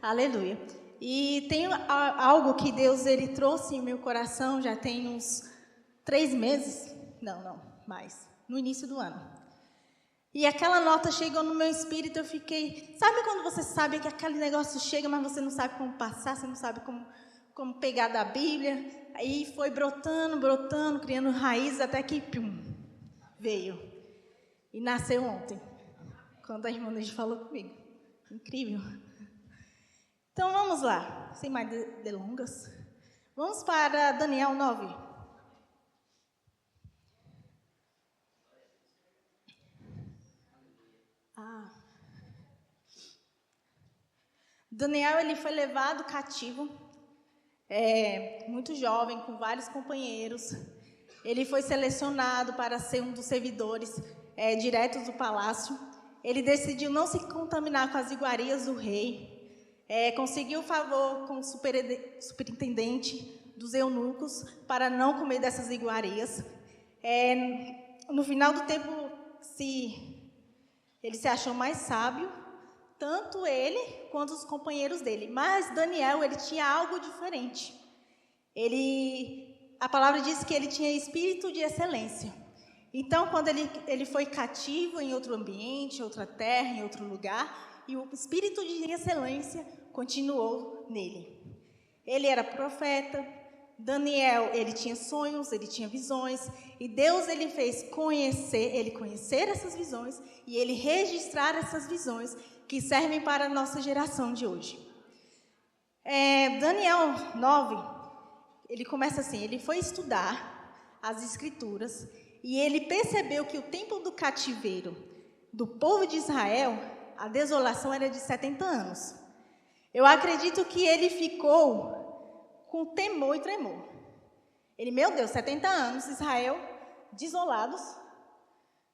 Aleluia. E tem algo que Deus ele trouxe em meu coração já tem uns 3 meses, não, mais, no início do ano. E aquela nota chegou no meu espírito, eu fiquei... Sabe quando você sabe que aquele negócio chega, mas você não sabe como passar, você não sabe como pegar da Bíblia? Aí foi brotando, criando raízes, até que, veio. E nasceu ontem, quando a irmã Neide falou comigo. Incrível. Então, vamos lá, sem mais delongas. Vamos para Daniel 9. Daniel, ele foi levado cativo, muito jovem, com vários companheiros. Ele foi selecionado para ser um dos servidores diretos do palácio. Ele decidiu não se contaminar com as iguarias do rei. Conseguiu o favor com o superintendente dos eunucos para não comer dessas iguarias. No final do tempo, ele se achou mais sábio, tanto ele quanto os companheiros dele. Mas Daniel, ele tinha algo diferente. A palavra diz que ele tinha espírito de excelência. Então, quando ele foi cativo em outro ambiente, outra terra, em outro lugar, e o espírito de excelência continuou nele. Ele era profeta. Daniel, ele tinha sonhos, ele tinha visões, e Deus ele fez conhecer essas visões e ele registrar essas visões que servem para a nossa geração de hoje. Daniel 9, ele começa assim: ele foi estudar as escrituras e ele percebeu que o tempo do cativeiro do povo de Israel, a desolação era de 70 anos. Eu acredito que ele ficou com temor e tremor. Meu Deus, 70 anos, Israel, desolados,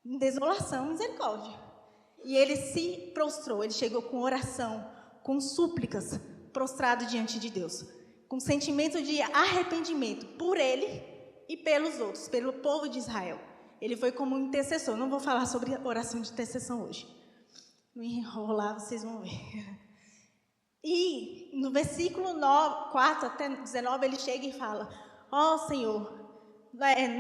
em desolação, misericórdia. E ele se prostrou, ele chegou com oração, com súplicas, prostrado diante de Deus, com sentimento de arrependimento por ele e pelos outros, pelo povo de Israel. Ele foi como um intercessor. Não vou falar sobre oração de intercessão hoje. Não enrolar, vocês vão ver. E no versículo 4 até 19, ele chega e fala: Senhor,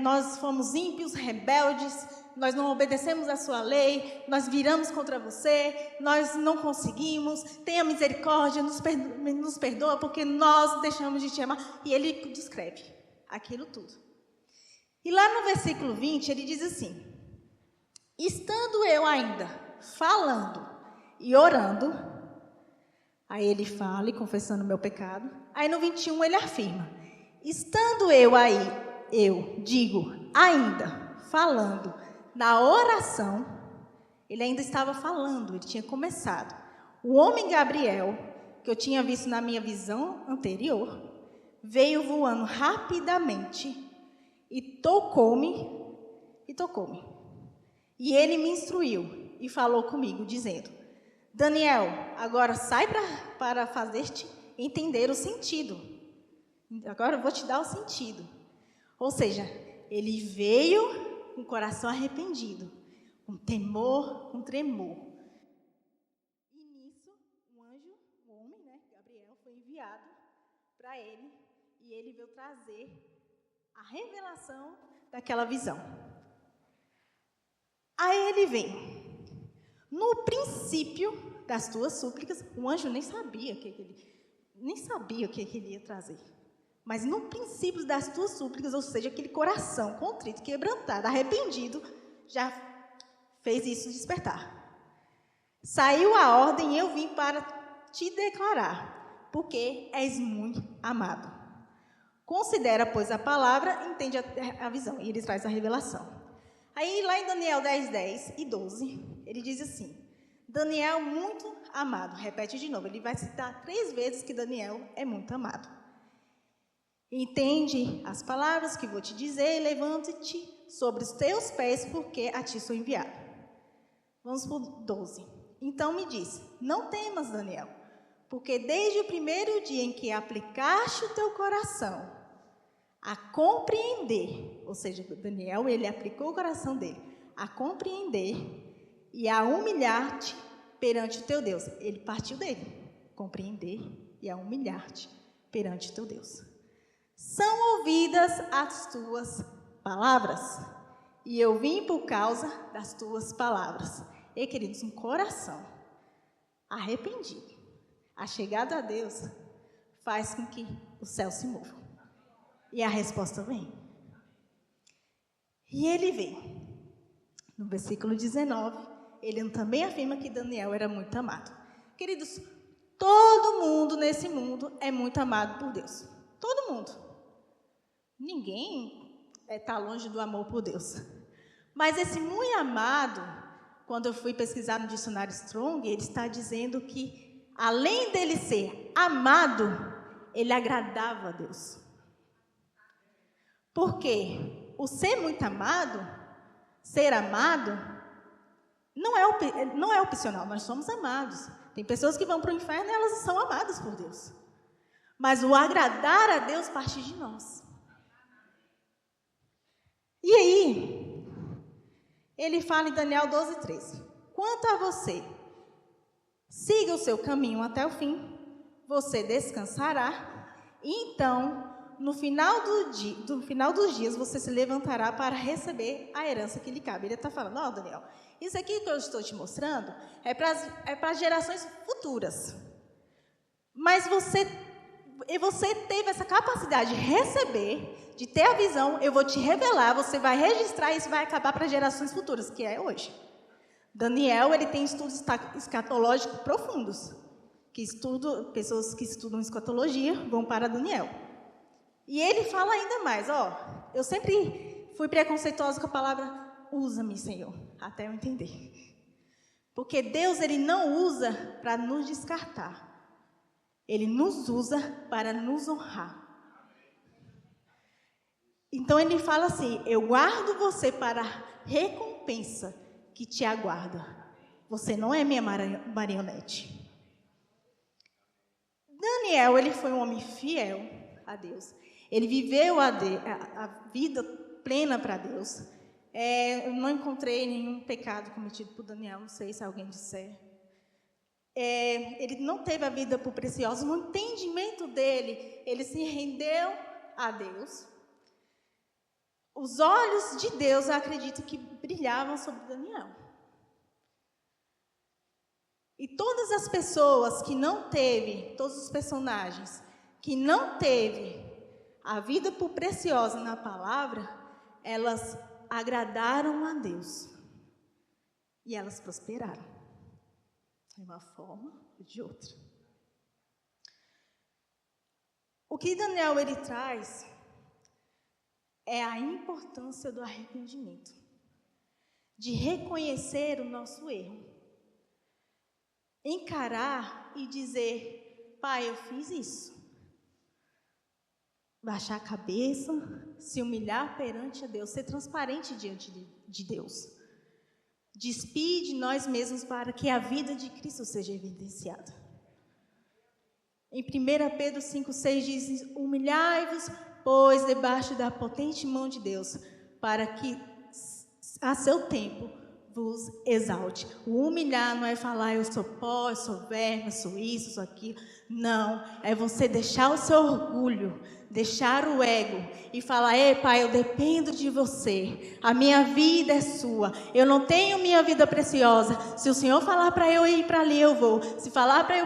nós fomos ímpios, rebeldes, nós não obedecemos a sua lei, nós viramos contra você, nós não conseguimos, tenha misericórdia, nos perdoa, porque nós deixamos de te amar. E ele descreve aquilo tudo. E lá no versículo 20, ele diz assim: estando eu ainda falando e orando... Aí ele fala, e confessando o meu pecado. Aí no 21 ele afirma: estando eu digo, ainda falando na oração, ele ainda estava falando, ele tinha começado. O homem Gabriel, que eu tinha visto na minha visão anterior, veio voando rapidamente e tocou-me. E ele me instruiu e falou comigo, dizendo: Daniel, agora sai para fazer-te entender o sentido. Agora eu vou te dar o sentido. Ou seja, ele veio com o coração arrependido, com temor, com tremor. E nisso, o homem, Gabriel, foi enviado para ele, e ele veio trazer a revelação daquela visão. Aí ele vem. No princípio das tuas súplicas, o anjo nem sabia o que ele ia trazer. Mas no princípio das tuas súplicas, ou seja, aquele coração contrito, quebrantado, arrependido, já fez isso despertar. Saiu a ordem e eu vim para te declarar, porque és muito amado. Considera, pois, a palavra, entende a visão. E ele traz a revelação. Aí, lá em Daniel 10 e 12, ele diz assim: Daniel muito amado. Repete de novo, ele vai citar 3 vezes que Daniel é muito amado. Entende as palavras que vou te dizer, levante-te sobre os teus pés, porque a ti sou enviado. Vamos para o 12. Então me disse: não temas, Daniel, porque desde o primeiro dia em que aplicaste o teu coração a compreender, ou seja, Daniel, ele aplicou o coração dele a compreender e a humilhar-te perante o teu Deus. Ele partiu dele. compreender e a humilhar-te perante teu Deus. São ouvidas as tuas palavras, e eu vim por causa das tuas palavras. E, queridos, um coração arrependido, achegado a Deus, faz com que o céu se mova. E a resposta vem. E ele vem. No versículo 19, ele também afirma que Daniel era muito amado. Queridos, todo mundo nesse mundo é muito amado por Deus. Todo mundo. Ninguém está longe do amor por Deus. Mas esse muito amado, quando eu fui pesquisar no dicionário Strong, ele está dizendo que, além dele ser amado, ele agradava a Deus. Por quê? O ser muito amado, ser amado, não é opcional, nós somos amados. Tem pessoas que vão para o inferno e elas são amadas por Deus. Mas o agradar a Deus parte de nós. E aí, ele fala em Daniel 12:13. Quanto a você, siga o seu caminho até o fim, você descansará, e então, no final dos dias, você se levantará para receber a herança que lhe cabe. Ele está falando, ó, Daniel, isso aqui que eu estou te mostrando é para gerações futuras. Mas você teve essa capacidade de receber, de ter a visão, eu vou te revelar, você vai registrar e isso vai acabar para gerações futuras, que é hoje. Daniel, ele tem estudos escatológicos profundos, pessoas que estudam escatologia vão para Daniel. E ele fala ainda mais, ó, eu sempre fui preconceituosa com a palavra, usa-me, Senhor, até eu entender. Porque Deus, ele não usa para nos descartar. Ele nos usa para nos honrar. Então, ele fala assim, eu guardo você para a recompensa que te aguarda. Você não é minha marionete. Daniel, ele foi um homem fiel a Deus. Ele viveu a vida plena para Deus. Eu não encontrei nenhum pecado cometido por Daniel, não sei se alguém disser. Ele não teve a vida por preciosa. No entendimento dele, ele se rendeu a Deus. Os olhos de Deus, eu acredito que brilhavam sobre Daniel. E todas as pessoas que não teve, todos os personagens que não teve a vida por preciosa na palavra, elas agradaram a Deus. E elas prosperaram. De uma forma ou de outra. O que Daniel ele traz é a importância do arrependimento. De reconhecer o nosso erro. Encarar e dizer, pai, eu fiz isso. Baixar a cabeça, se humilhar perante a Deus, ser transparente diante de Deus. Despir de nós mesmos para que a vida de Cristo seja evidenciada. Em 1 Pedro 5,6 diz, humilhai-vos, pois, debaixo da potente mão de Deus, para que a seu tempo vos exalte. O humilhar não é falar, eu sou pó, eu sou verme, eu sou isso, eu sou aquilo. Não, é você deixar o seu orgulho, deixar o ego e falar, ei pai, eu dependo de você, a minha vida é sua, eu não tenho minha vida preciosa, se o Senhor falar para eu ir para ali, eu vou, se falar para eu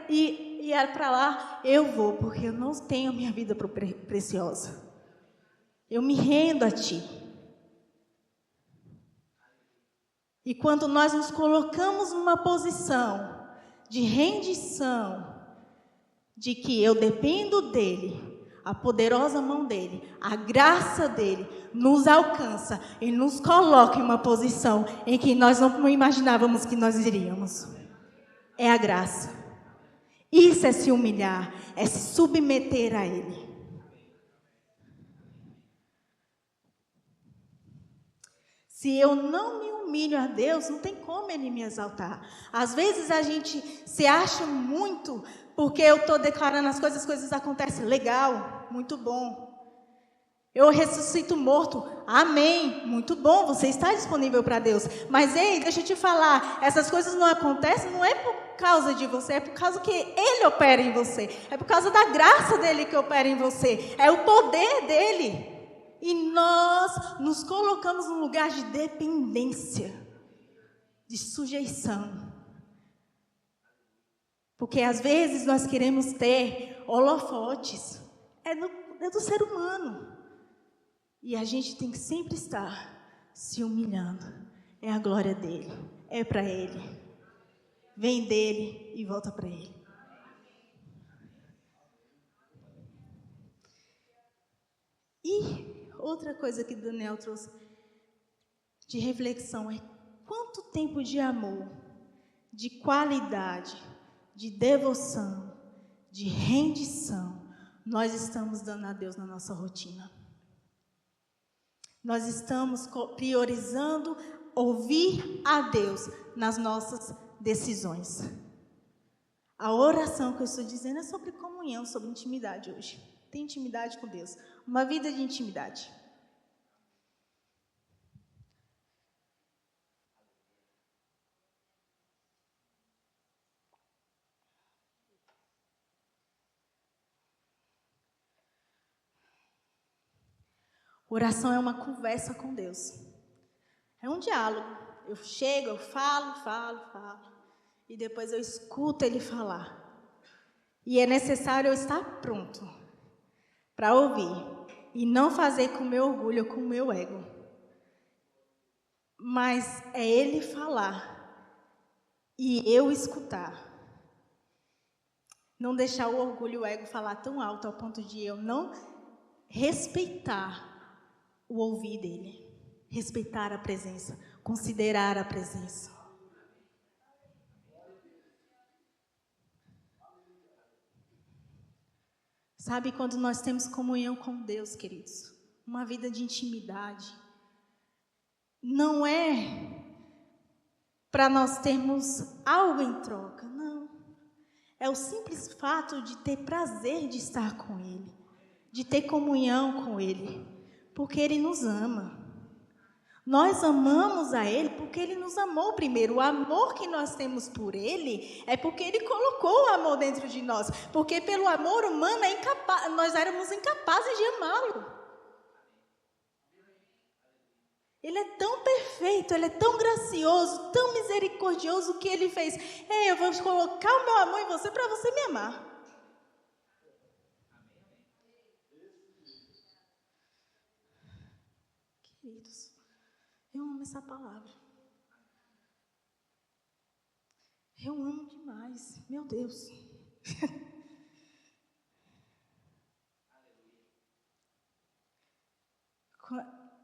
ir para lá, eu vou, porque eu não tenho minha vida preciosa, eu me rendo a Ti. E quando nós nos colocamos numa posição de rendição, de que eu dependo dEle, a poderosa mão dEle, a graça dEle, nos alcança e nos coloca em uma posição em que nós não imaginávamos que nós iríamos. É a graça. Isso é se humilhar, é se submeter a Ele. Se eu não me humilho a Deus, não tem como Ele me exaltar. Às vezes a gente se acha muito, porque eu estou declarando as coisas acontecem. Legal, muito bom. Eu ressuscito morto. Amém. Muito bom, você está disponível para Deus. Mas, ei, deixa eu te falar, essas coisas não acontecem, não é por causa de você, é por causa que Ele opera em você. É por causa da graça dEle que opera em você. É o poder dEle. E nós nos colocamos num lugar de dependência, de sujeição. Porque às vezes nós queremos ter holofotes. É do ser humano. E a gente tem que sempre estar se humilhando. É a glória dele. É para ele. Vem dele e volta para ele. E outra coisa que Daniel trouxe de reflexão é quanto tempo de amor, de qualidade, de devoção, de rendição nós estamos dando a Deus na nossa rotina. Nós estamos priorizando ouvir a Deus nas nossas decisões. A oração que eu estou dizendo é sobre comunhão, sobre intimidade hoje. Tem intimidade com Deus. Uma vida de intimidade. Oração é uma conversa com Deus. É um diálogo. Eu chego, eu falo. E depois eu escuto Ele falar. E é necessário eu estar pronto para ouvir. E não fazer com o meu orgulho ou com o meu ego. Mas é Ele falar. E eu escutar. Não deixar o orgulho e o ego falar tão alto ao ponto de eu não respeitar o ouvir dele, respeitar a presença, considerar a presença. Sabe, quando nós temos comunhão com Deus, queridos, uma vida de intimidade, não é para nós termos algo em troca, não. É o simples fato de ter prazer de estar com Ele, de ter comunhão com Ele. Porque Ele nos ama. Nós amamos a Ele porque Ele nos amou primeiro. O amor que nós temos por Ele é porque Ele colocou o amor dentro de nós. Porque pelo amor humano nós éramos incapazes de amá-lo. Ele é tão perfeito, Ele é tão gracioso, tão misericordioso que Ele fez. Eu vou colocar o meu amor em você para você me amar. Queridos, eu amo essa palavra. Eu amo demais, meu Deus.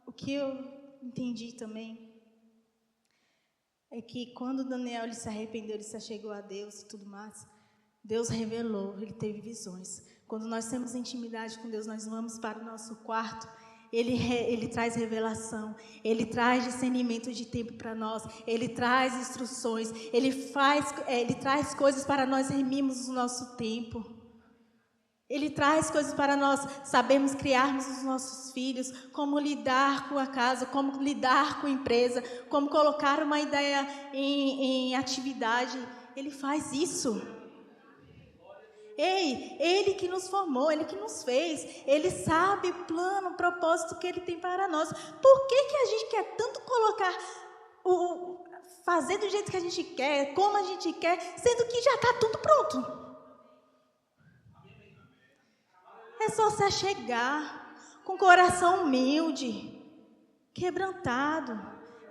O que eu entendi também é que quando Daniel ele se arrependeu, ele se achegou a Deus e tudo mais, Deus revelou, ele teve visões. Quando nós temos intimidade com Deus, nós vamos para o nosso quarto. Ele traz revelação, Ele traz discernimento de tempo para nós, Ele traz instruções, Ele traz coisas para nós remirmos o nosso tempo. Ele traz coisas para nós sabermos criarmos os nossos filhos, como lidar com a casa, como lidar com a empresa, como colocar uma ideia em atividade. Ele faz isso. Ele que nos formou, Ele que nos fez, Ele sabe o plano, o propósito que Ele tem para nós. Por que a gente quer tanto colocar, fazer do jeito que a gente quer, como a gente quer, sendo que já está tudo pronto? É só se achegar, com coração humilde, quebrantado.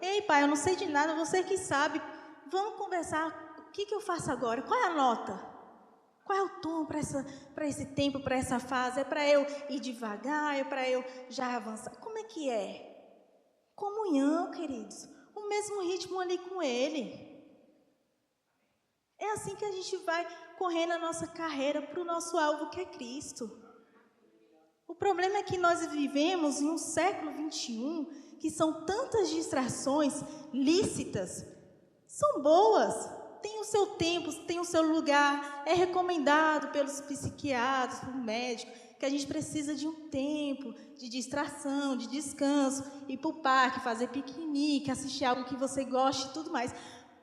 Ei, Pai, eu não sei de nada, você que sabe, vamos conversar, o que eu faço agora? Qual é a nota? Qual é o tom para esse tempo, para essa fase? É para eu ir devagar? É para eu já avançar? Como é que é? Comunhão, queridos. O mesmo ritmo ali com Ele. É assim que a gente vai correndo a nossa carreira para o nosso alvo, que é Cristo. O problema é que nós vivemos em um século 21, que são tantas distrações lícitas. São boas. Tem o seu tempo, tem o seu lugar, é recomendado pelos psiquiatras, pelo médico, que a gente precisa de um tempo de distração, de descanso, ir para o parque, fazer piquenique, assistir algo que você goste e tudo mais.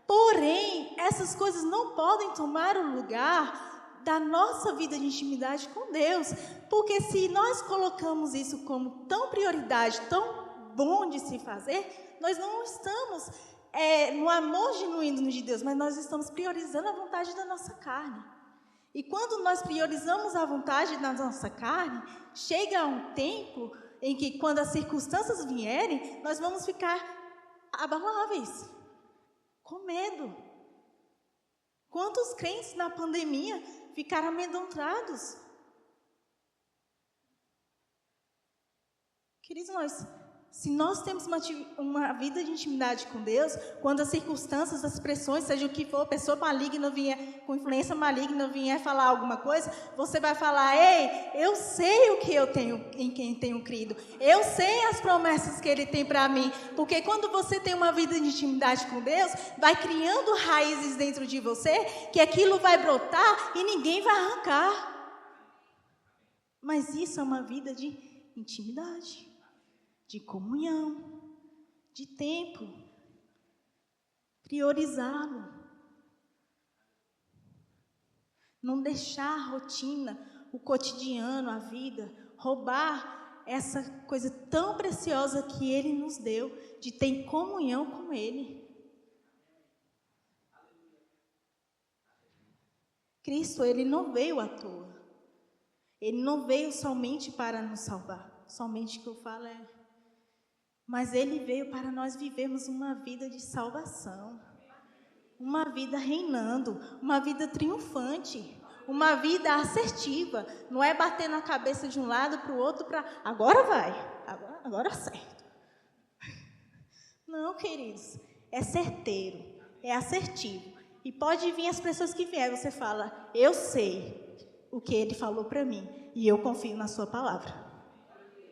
Porém, essas coisas não podem tomar o lugar da nossa vida de intimidade com Deus, porque se nós colocamos isso como tão prioridade, tão bom de se fazer, nós não estamos no amor genuíno de Deus, mas nós estamos priorizando a vontade da nossa carne. E quando nós priorizamos a vontade da nossa carne, chega um tempo em que, quando as circunstâncias vierem, nós vamos ficar abaláveis, com medo. Quantos crentes na pandemia ficaram amedrontados? Queridos, se nós temos uma vida de intimidade com Deus, quando as circunstâncias, as pressões, seja o que for, pessoa maligna vier, com influência maligna vier falar alguma coisa, você vai falar: ei, eu sei o que eu tenho, em quem tenho crido, eu sei as promessas que Ele tem para mim, porque quando você tem uma vida de intimidade com Deus, vai criando raízes dentro de você, que aquilo vai brotar e ninguém vai arrancar. Mas isso é uma vida de intimidade, de comunhão, de tempo, priorizá-lo. Não deixar a rotina, o cotidiano, a vida, roubar essa coisa tão preciosa que Ele nos deu, de ter comunhão com Ele. Cristo, Ele não veio à toa. Ele não veio somente para nos salvar. Somente o que eu falo mas Ele veio para nós vivermos uma vida de salvação, uma vida reinando, uma vida triunfante, uma vida assertiva. Não é bater na cabeça de um lado para o outro, agora vai, agora certo. Não, queridos, é certeiro, é assertivo. E pode vir as pessoas que vierem, você fala: eu sei o que Ele falou para mim e eu confio na sua palavra.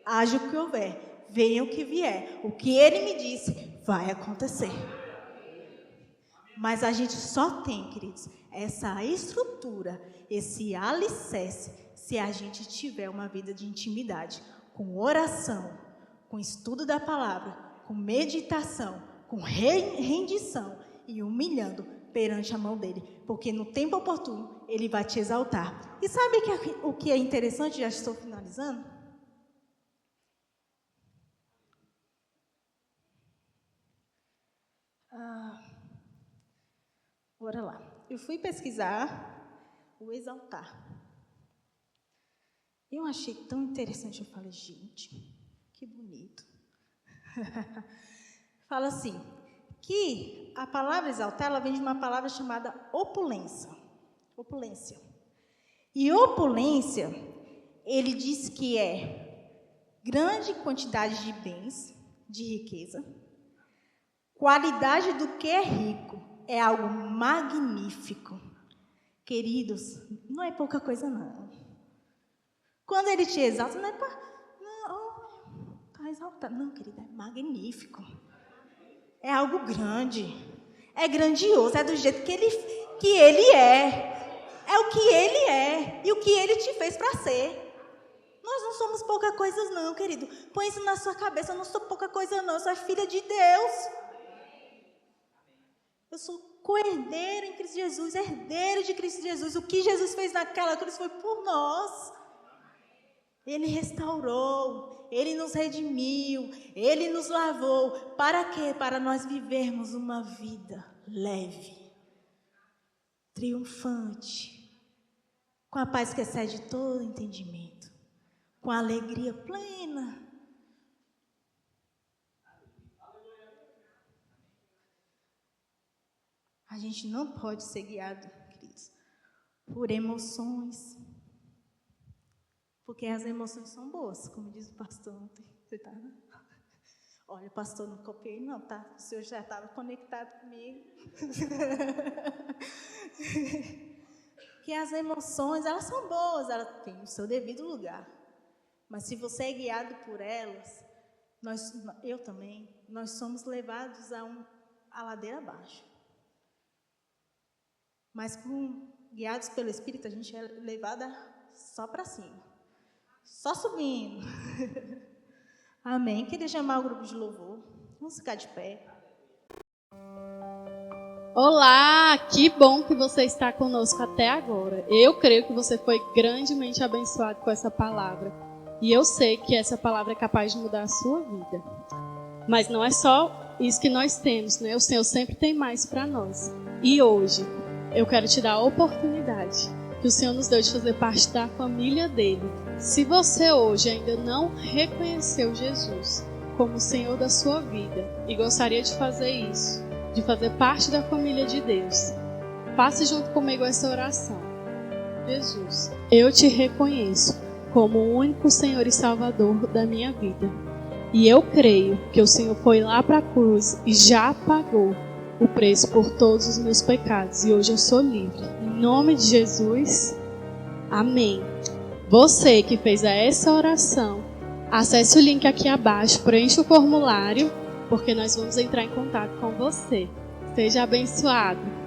Haja o que houver. Venha o que vier, o que Ele me disse vai acontecer. Mas a gente só tem, queridos, essa estrutura, esse alicerce, se a gente tiver uma vida de intimidade, com oração, com estudo da palavra, com meditação, com rendição e humilhando perante a mão dEle, porque no tempo oportuno Ele vai te exaltar. E sabe o que é interessante? Já estou finalizando. Bora lá. Eu fui pesquisar o exaltar. Eu achei tão interessante. Eu falei: gente, que bonito. Fala assim, que a palavra exaltar, ela vem de uma palavra chamada opulência. Opulência. E opulência, ele diz que é grande quantidade de bens, de riqueza, qualidade do que é rico. É algo magnífico. Queridos, não é pouca coisa, não. Quando Ele te exalta, não é para... Não, está exaltado. Não, querida, é magnífico. É algo grande. É grandioso, é do jeito que Ele é. É o que Ele é e o que Ele te fez para ser. Nós não somos pouca coisa, não, querido. Põe isso na sua cabeça: eu não sou pouca coisa, não. Eu sou filha de Deus. Eu sou co-herdeiro em Cristo Jesus, herdeiro de Cristo Jesus. O que Jesus fez naquela cruz foi por nós. Ele restaurou, Ele nos redimiu, Ele nos lavou. Para quê? Para nós vivermos uma vida leve, triunfante, com a paz que excede todo entendimento, com a alegria plena. A gente não pode ser guiado, queridos, por emoções, porque as emoções são boas, como diz o pastor ontem. Você tá? Olha, pastor, não copiei não, tá? O senhor já estava conectado comigo. Que as emoções, elas são boas, elas têm o seu devido lugar. Mas se você é guiado por elas, eu também, nós somos levados a ladeira abaixo. Mas guiados pelo Espírito, a gente é levada só para cima. Só subindo. Amém. Queria chamar o grupo de louvor. Vamos ficar de pé. Olá, que bom que você está conosco até agora. Eu creio que você foi grandemente abençoado com essa palavra. E eu sei que essa palavra é capaz de mudar a sua vida. Mas não é só isso que nós temos, né? O Senhor sempre tem mais para nós. E hoje, eu quero te dar a oportunidade que o Senhor nos deu de fazer parte da família dele. Se você hoje ainda não reconheceu Jesus como o Senhor da sua vida e gostaria de fazer isso, de fazer parte da família de Deus, faça junto comigo essa oração. Jesus, eu te reconheço como o único Senhor e Salvador da minha vida. E eu creio que o Senhor foi lá para a cruz e já pagou o preço por todos os meus pecados. E hoje eu sou livre. Em nome de Jesus, amém. Você que fez essa oração, acesse o link aqui abaixo, preencha o formulário, porque nós vamos entrar em contato com você. Seja abençoado.